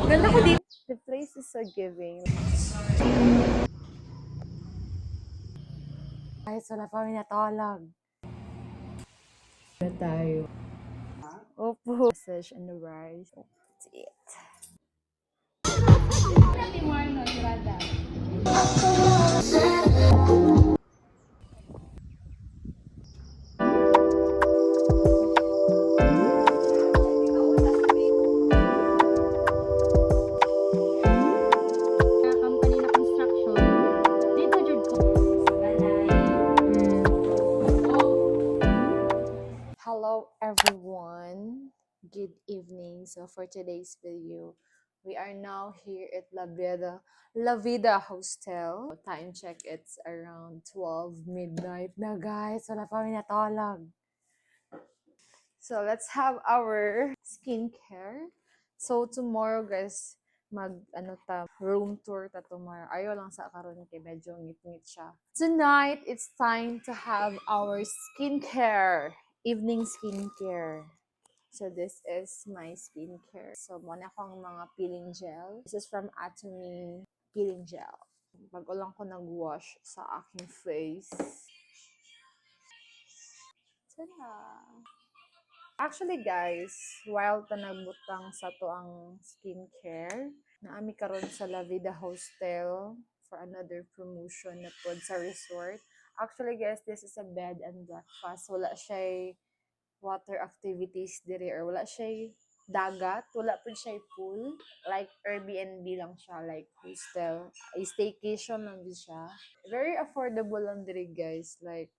Ganda ko dito. The place is so giving. Ay, wala pa kami natawag. Na tayo. Opo. Sausage and the rice. That's it. Company na construction. Dito jud ko. Hello everyone. Good evening. So for today's video, we are now here at La Vida Hostel. Time check, it's around 12 midnight na guys. Wala pa kami natawag. So let's have our skincare. So tomorrow guys, room tour ta tomorrow. Ayaw lang sa karon kay medyo ngit-ngit siya. Tonight, it's time to have our skincare. Evening skincare. So this is my skincare. So muna akong mga peeling gel. This is from Atomy peeling gel. Bago lang ko nag-wash sa aking face. Tada! Actually guys, while ta nagbutang sa to ang skincare, naami karon sa La Vida Hostel for another promotion na pod sa resort. Actually guys, this is a bed and breakfast. Wala siya water activities dire or wala siya dagat, wala po siya pool. Like Airbnb lang siya, like hostel. A staycation lang din siya. Very affordable lang dire guys. Like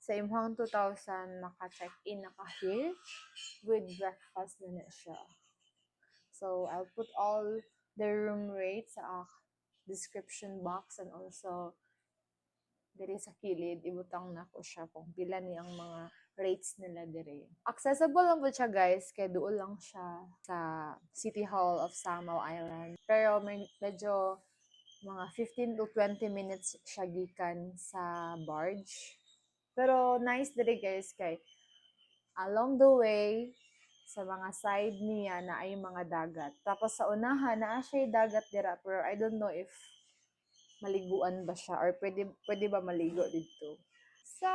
sa imong 2,000 naka-check-in, naka-here with breakfast na siya. So, I'll put all the room rates sa description box and also diri sa kilid, ibutang na ko siya kung pila ni ang mga rates nila diri. Accessible lang po siya guys, kaya doon lang siya sa City Hall of Samao Island. Pero medyo mga 15 to 20 minutes siya gikan sa barge. Pero nice diri guys kay along the way sa mga side niya na ay mga dagat. Tapos sa unahan na siya dagat dira pero I don't know if maliguan ba siya or pwede ba maligo dito. So,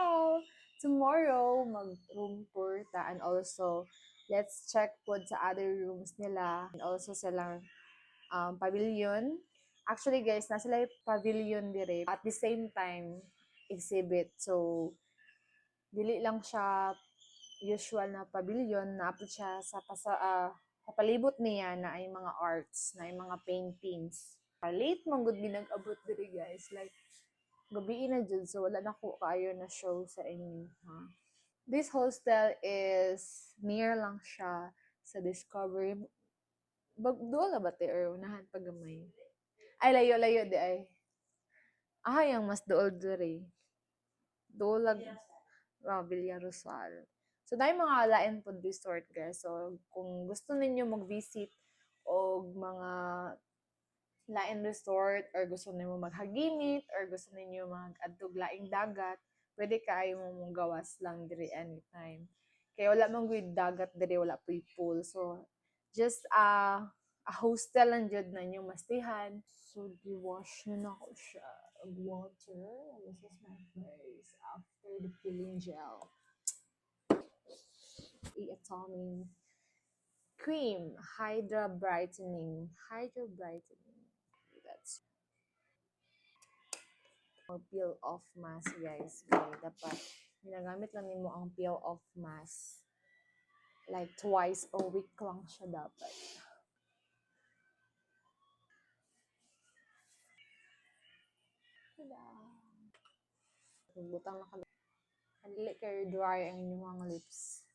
tomorrow mag-room tour ta and also let's check po sa other rooms nila and also silang pavilion. Actually guys, nasa sila yung pavilion dire at the same time exhibit. So, dili lang siya usual na pavilion, naapot siya sa palibot niya na ay mga arts, na ay mga paintings. Late man gud binag-abot diri guys, like gabi na jud so wala na ko kaayo na show sa inyo, ha. This hostel is near lang siya sa Discovery. Doon ba te or unahan pagamay? Ay layo-layo di ay. Ang mas dool diri. Dolag Villarosal. So, dahil mga lain po resort guys. So, kung gusto ninyo mag-visit o mga lain resort or gusto ninyo maghagimit or gusto ninyo mag-adtog laing dagat, pwede kayo mong gawas lang diri anytime. Kaya wala mang good dagat diri, wala po pool. So, just a hostel lang jud na nyo mastihan. So, di-wash nyo na ko siya. Water. This is my face after the peeling gel. Atomy cream, Hydra Brightening. That's or peel off mask guys. Okay, dapat ginagamit lang nimo ang peel off mask. Like twice a week lang siya dapat. Tada! Butang na ka. Dili kayo dry ang inyong lips.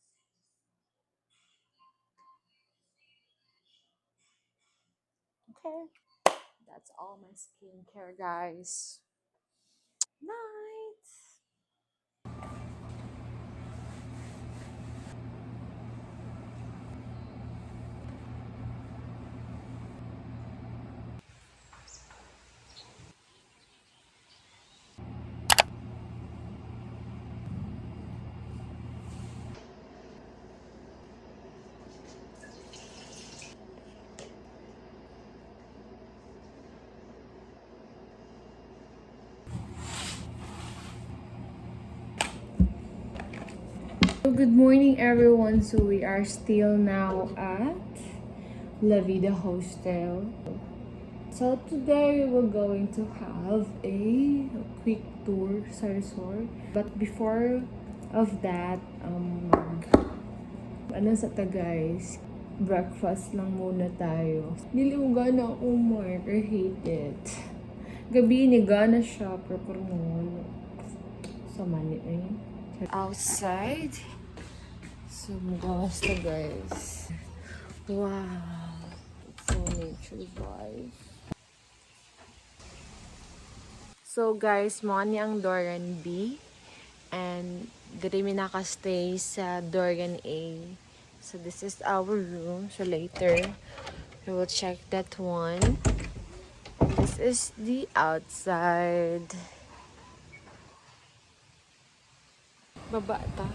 Okay. That's all my skincare, guys. Night. good morning everyone. So we are still now at La Vida Hostel. So today we're going to have a quick tour sa resort. But before of that, ano sa guys, breakfast lang muna tayo. Nilimugan na ako, Mark. I hate it. Gabi ni Gana siya, pero parang sa mani eh. Outside. So, magawas na guys. Wow. So, nature vibe. So, guys, mo ni ang Dorian B. And, diri mi naka-stay sa Dorian A. So, this is our room. So, later, we will check that one. And this is the outside. Baba ta.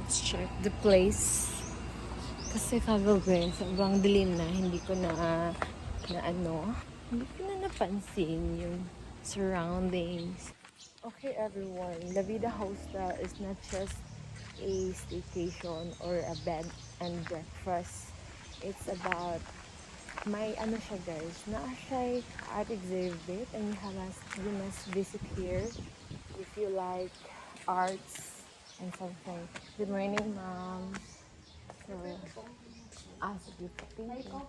Let's check the place. Kasi kagabi, sobrang dilim na, hindi ko hindi ko na napansin yung surroundings. Okay everyone, La Vida Hostel is not just a staycation or a bed and breakfast. It's about may ano siya guys, naa siya art exhibit and you must visit here if you like arts and something. Good morning, ma'am. So, sige po. Thank you.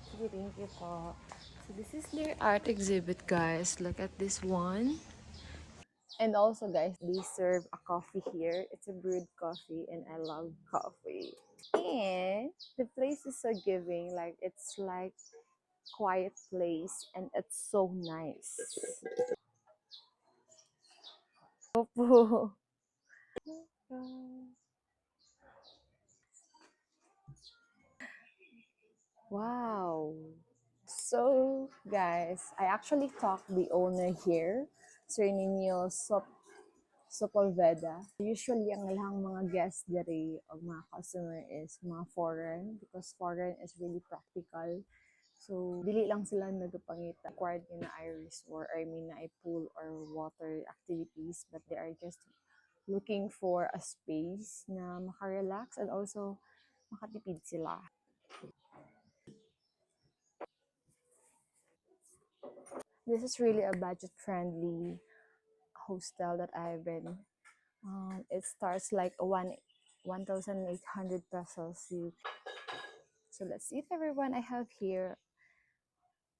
Sige, thank you po. So, this is their art exhibit, guys. Look at this one. And also, guys, they serve a coffee here. It's a brewed coffee, and I love coffee. And the place is so giving. Like, it's like quiet place, and it's so nice. Opo. Wow. So, guys, I actually talked the owner here, Sir Nino Sepulveda. Usually, ang lahang mga guests dere o mga customer is mga foreign because foreign is really practical. So, dili lang sila nagapangita. Required nila na iris or I mean na pool or water activities but they are just looking for a space na makarelax and also makatipid sila. This is really a budget-friendly hostel that I've been. It starts like 1,800 pesos. So let's eat everyone. I have here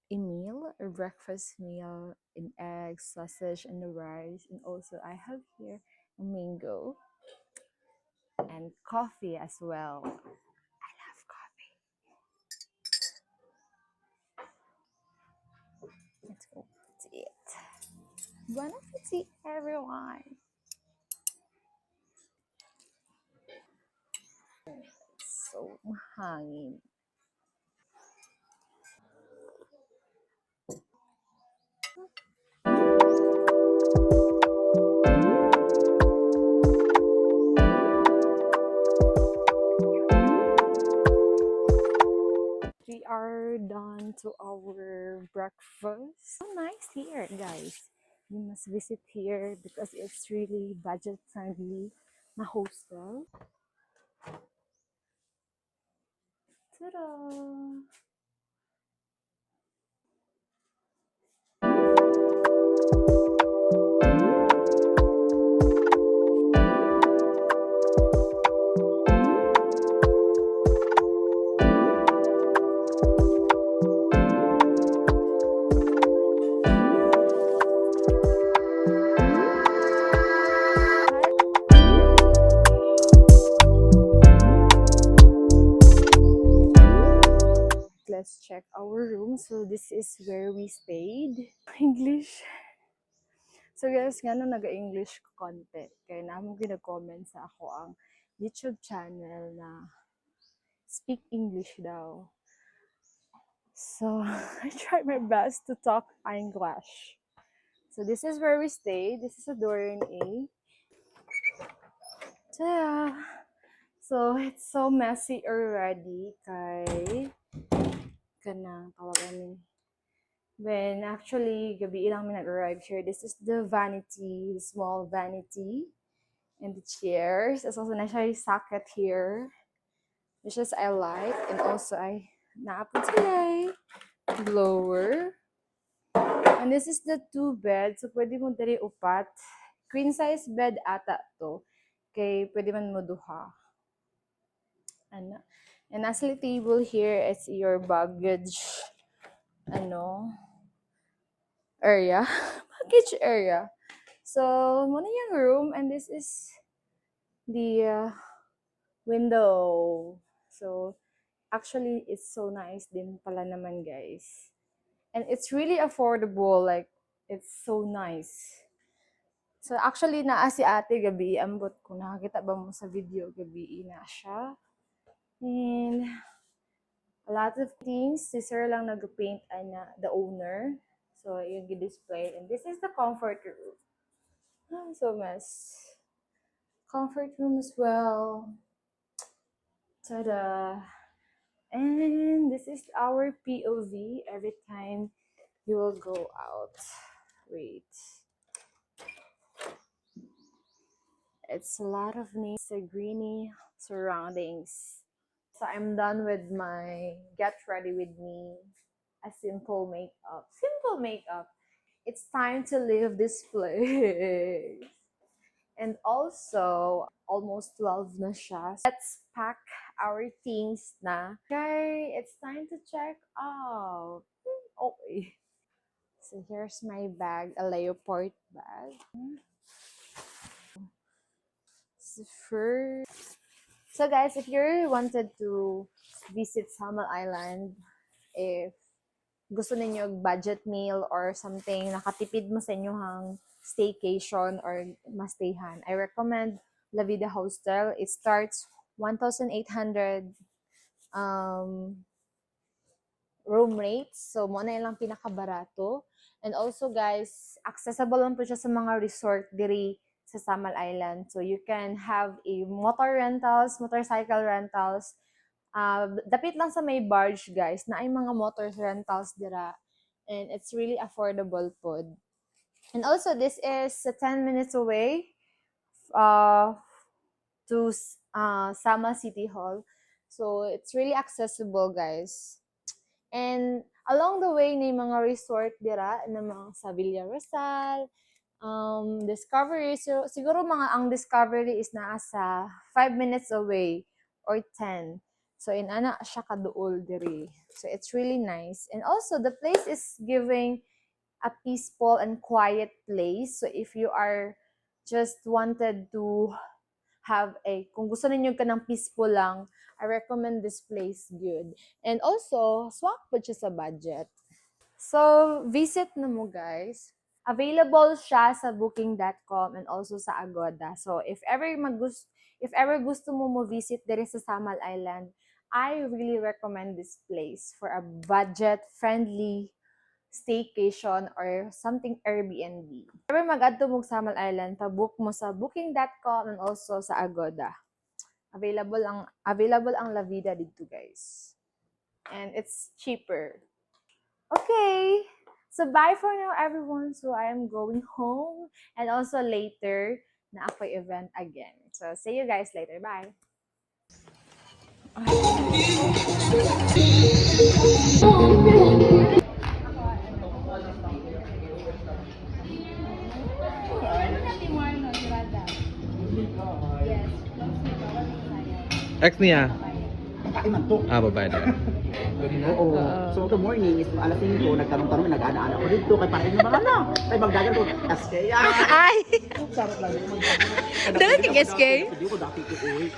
a meal, a breakfast meal, in eggs, sausage, and the rice. And also I have here a mango and coffee as well. I love coffee. Let's go. Let's eat. Bon appetit, everyone. So mahangin. We are done to our breakfast. So nice here, guys. You must visit here because it's really budget friendly na hostel. Ta-da! Let's check our room. So this is where we stayed. English. So guys, nga nung nag-English ko konti, kaya namin gina-comment sa ako ang YouTube channel na speak English daw. So, I tried my best to talk English. So this is where we stayed. This is a Dorian A. So yeah. So, it's so messy already kay kanang tawagan ni. When actually, gabi lang mi nag-arrive here. This is the vanity, the small vanity. And the chairs. It's also nice socket here, which is I like. And also I naapod sila blower. And this is the 2 bed. So pwede mo diri upat. Queen size bed ata to. Kay pwede man mo duha. Ano. And nasa table here is your baggage area. Baggage area. So, muna yung room, and this is the window. So, actually, it's so nice din pala naman, guys. And it's really affordable. Like, it's so nice. So, actually, naa si ate gabi. Ambot ko, nakakita ba mo sa video gabi na siya. And, a lot of things. Si sir lang nag-paint the owner. So, yung display. And this is the comfort room. So, mas comfort room as well. Ta-da! And this is our POV every time you will go out. Wait. It's a lot of nice greeny surroundings. So I'm done with my get ready with me. A simple makeup. Simple makeup. It's time to leave this place. And also, almost 12 na siya. Let's pack our things na. Okay, it's time to check out. Okay. So here's my bag, a leopard bag. So guys, if you wanted to visit Samal Island, if gusto ninyo budget meal or something, nakatipid mo sa inyong staycation or mastayhan, I recommend La Vida Hostel. It starts 1,800 room rates. So, mo na lang pinakabarato. And also, guys, accessible lang po siya sa mga resort diri sa Samal Island. So, you can have a motorcycle rentals. Dapit lang sa may barge, guys, na ay mga motor rentals dira. And it's really affordable po. And also, this is 10 minutes away to Sama City Hall. So, it's really accessible, guys. And along the way, may mga resort dira na mga sa Villa Rizal, Discovery. So, siguro ang Discovery is nasa 5 minutes away or 10. So, ana siya kaduol diri. So, it's really nice. And also, the place is giving a peaceful and quiet place. So, if you are just wanted to kung gusto ninyo ka ng peaceful lang, I recommend this place good. And also, swak po siya sa budget. So, visit na mo guys. Available siya sa booking.com and also sa Agoda. So, if ever gusto mo visit dere sa Samal Island, I really recommend this place for a budget-friendly staycation or something Airbnb. If ever mag-adto mo sa Samal Island, pa-book mo sa booking.com and also sa Agoda. Available ang La Vida dito, guys. And it's cheaper. Okay. So bye for now, everyone. So I am going home and also later na ako event again. So see you guys later. Bye. Ex niya? Kakain man to. Babae na. Oo. So, the morning, is alas 5, nagtanong-tanong, nag-ana-ana ko dito, kay parang yung mga na. Kay magdagan ko, SK. Ay! Sarap lang yun. Dala kang SK? Hindi ko dati ko, uy.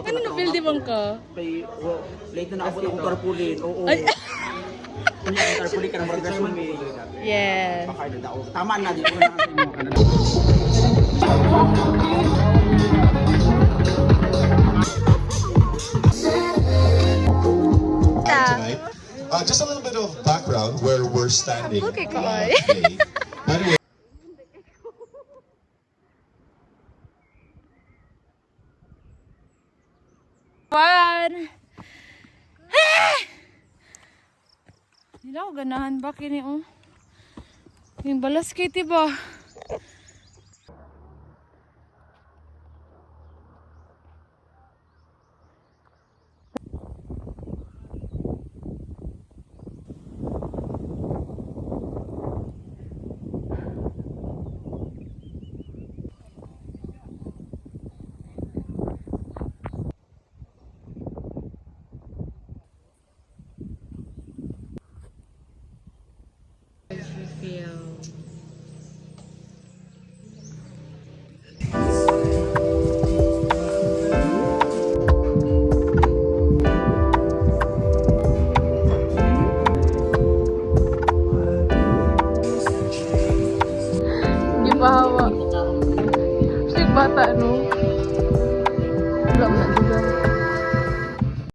Ano na build mo ka? Kay, late na ako ng tarpulin. Oo. Kunya, ang tarpulin ka na mag-resume. Yes. Baka na daw. Tama na, dito na ang tonight. Just a little bit of background where we're standing today. By the way, One. Hindi ako ganahan ba kini oh. Yung balas kay tiba.